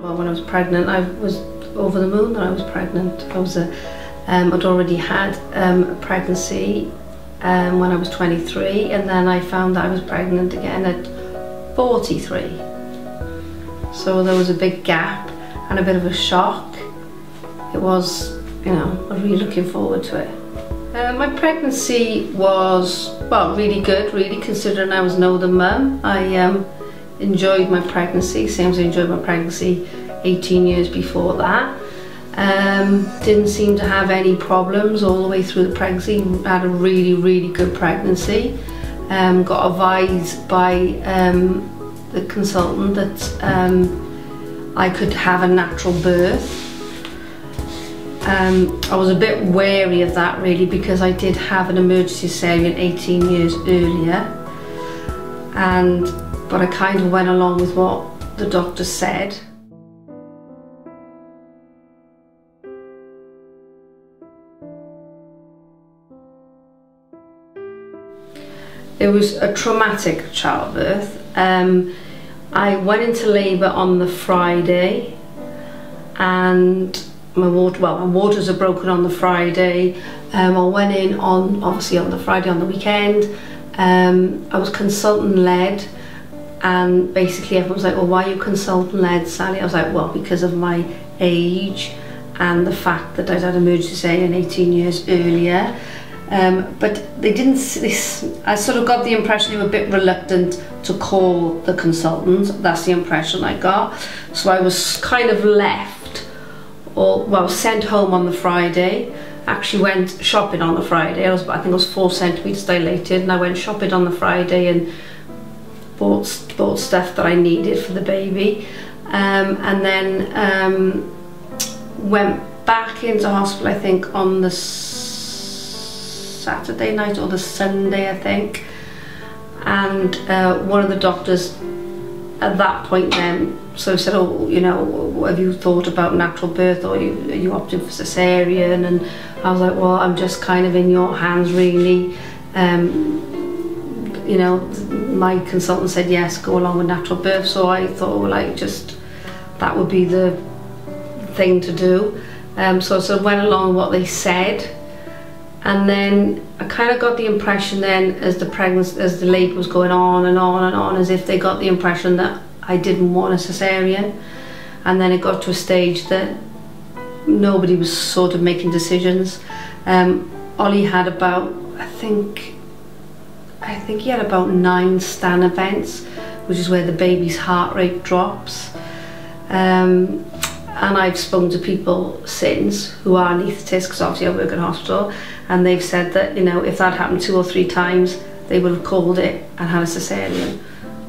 Well, when I was pregnant, I was over the moon that I was pregnant. I'd already had a pregnancy when I was 23, and then I found that I was pregnant again at 43. So there was a big gap and a bit of a shock. It was, you know, I was really looking forward to it. My pregnancy was, well, really good, really, considering I was an older mum. I enjoyed my pregnancy, same as I enjoyed my pregnancy 18 years before that. Didn't seem to have any problems all the way through the pregnancy. Had a really, really good pregnancy. Got advised by the consultant that I could have a natural birth. I was a bit wary of that really, because I did have an emergency cesarean 18 years earlier, but I kind of went along with what the doctor said. It was a traumatic childbirth. I went into labour on the Friday, and my waters are broken on the Friday. I went in obviously on the Friday on the weekend. I was consultant led, and basically everyone was like, well, why are you consultant led, Sally? I was like, well, because of my age and the fact that I'd had emergency cesarean 18 years earlier. But they didn't, I sort of got the impression they were a bit reluctant to call the consultant. That's the impression I got. So I was kind of left, or sent home on the Friday. Actually went shopping on the Friday. I think I was 4 centimetres dilated, and I went shopping on the Friday and bought stuff that I needed for the baby. And then went back into hospital, I think, on the Saturday night or the Sunday, I think, and one of the doctors at that point then sort of said, oh, you know, have you thought about natural birth, or are you opting for cesarean? And I was like, well, I'm just kind of in your hands really. You know, my consultant said yes, go along with natural birth, so I thought, well, that would be the thing to do. So I sort of went along with what they said. And then I kind of got the impression then, as the labour was going on and on and on, as if they got the impression that I didn't want a cesarean. And then it got to a stage that nobody was sort of making decisions. Ollie had about, I think he had about 9 stan events, which is where the baby's heart rate drops. And I've spoken to people since who are anaesthetists, because obviously I work in hospital, and they've said that, you know, if that happened 2 or 3 times, they would have called it and had a cesarean.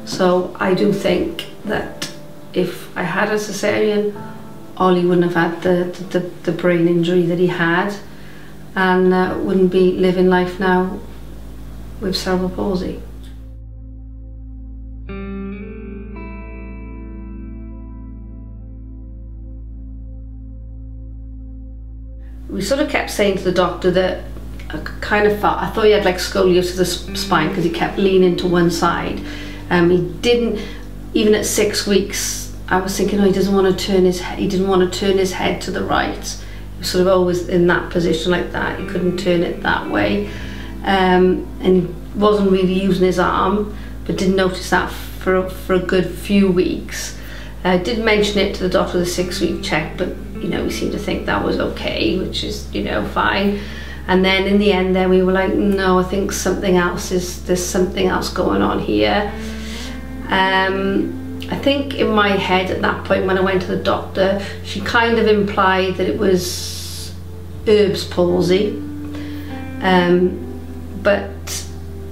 So I do think that if I had a cesarean, Ollie wouldn't have had the brain injury that he had, and wouldn't be living life now with cerebral palsy. We sort of kept saying to the doctor that I thought he had like scoliosis of the spine, because he kept leaning to one side. He didn't, even at 6 weeks, I was thinking, oh, he didn't want to turn his head to the right. He was sort of always in that position like that. He couldn't turn it that way. And he wasn't really using his arm, but didn't notice that for a good few weeks. I did mention it to the doctor the 6-week check, but you know, we seemed to think that was okay, which is, you know, fine. And then in the end then we were like, no, I think there's something else going on here. I think in my head at that point when I went to the doctor, she kind of implied that it was Erb's palsy. But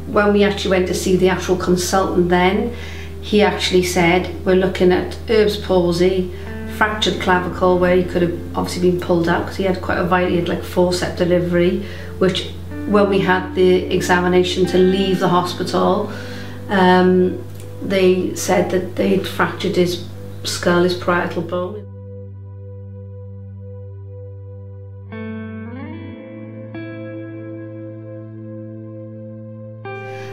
when we actually went to see the actual consultant then, he actually said, we're looking at Erb's palsy, fractured clavicle, where he could have obviously been pulled out because he had quite a violent, he had like forceps delivery, which when we had the examination to leave the hospital, they said that they'd fractured his skull, his parietal bone.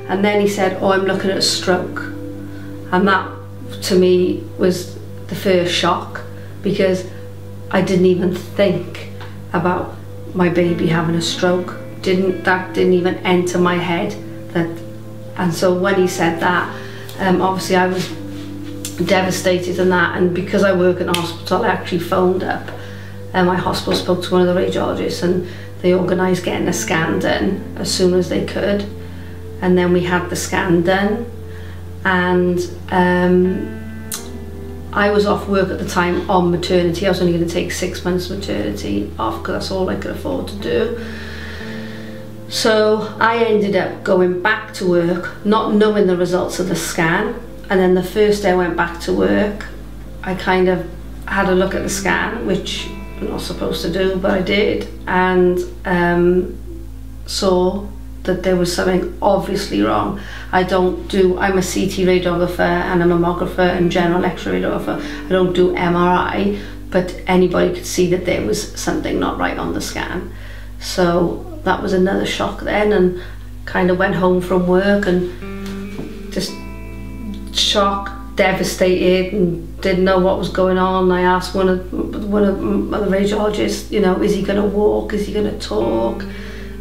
And then he said, oh, I'm looking at a stroke. And that, to me, was the first shock. because I didn't even think about my baby having a stroke. That didn't even enter my head. And so when he said that, obviously I was devastated in that, and because I work in a hospital, I actually phoned up my hospital, spoke to one of the radiologists, and they organised getting a scan done as soon as they could. And then we had the scan done, and I was off work at the time on maternity. I was only going to take 6 months maternity off because that's all I could afford to do. So I ended up going back to work, not knowing the results of the scan. And then the first day I went back to work, I kind of had a look at the scan, which I'm not supposed to do, but I did, and saw that there was something obviously wrong. I'm a CT radiographer and a mammographer and general X-ray radiographer. I don't do MRI, but anybody could see that there was something not right on the scan. So that was another shock then, and kind of went home from work and just shocked, devastated, and didn't know what was going on. I asked one of the radiologists, you know, is he going to walk? Is he going to talk?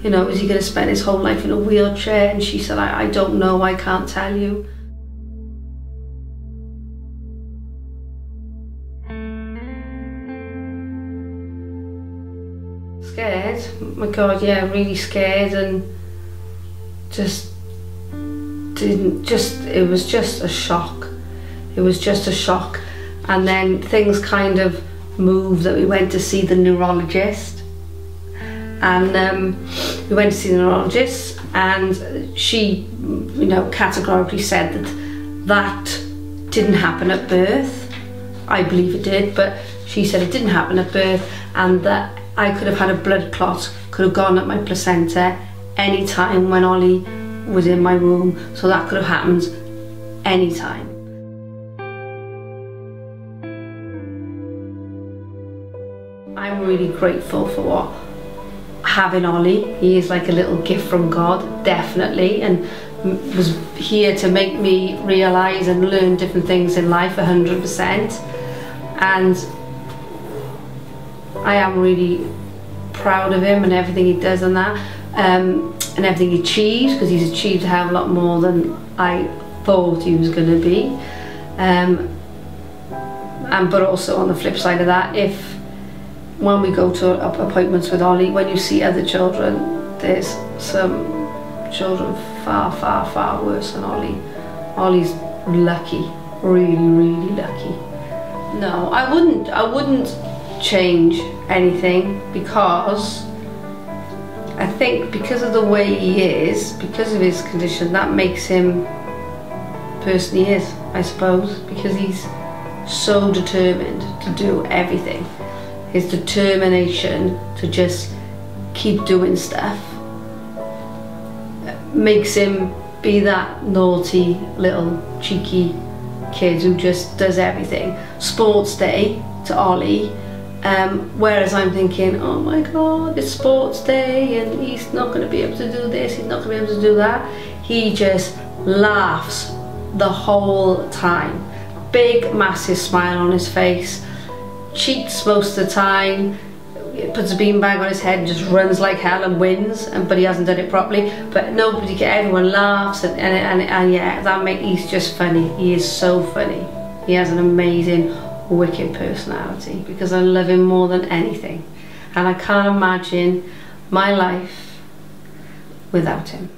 You know, is he going to spend his whole life in a wheelchair? And she said, I don't know, I can't tell you. Scared, my God, yeah, really scared, and it was just a shock. It was just a shock. And then things kind of moved, that we went to see the neurologist, and we went to see the neurologist, and she, you know, categorically said that didn't happen at birth. I believe it did, but she said it didn't happen at birth, and that I could have had a blood clot, could have gone at my placenta any time when Ollie was in my womb, so that could have happened any time. I'm really grateful for having Ollie. He is like a little gift from God, definitely, and was here to make me realise and learn different things in life 100%. And I am really proud of him and everything he does and that, and everything he achieves, because he's achieved a hell of a lot more than I thought he was going to be. But also on the flip side of that, when we go to appointments with Ollie, when you see other children, there's some children far, far, far worse than Ollie. Ollie's lucky, really, really lucky. No, I wouldn't change anything, because I think because of the way he is, because of his condition, that makes him the person he is, I suppose, because he's so determined to do everything. His determination to just keep doing stuff makes him be that naughty little cheeky kid who just does everything. Sports day to Ollie, whereas I'm thinking, oh my God, it's sports day and he's not going to be able to do this, he's not going to be able to do that. He just laughs the whole time. Big massive smile on his face, cheats most of the time, puts a beanbag on his head and just runs like hell and wins, but he hasn't done it properly. But everyone laughs, and yeah, he's just funny. He is so funny. He has an amazing, wicked personality, because I love him more than anything, and I can't imagine my life without him.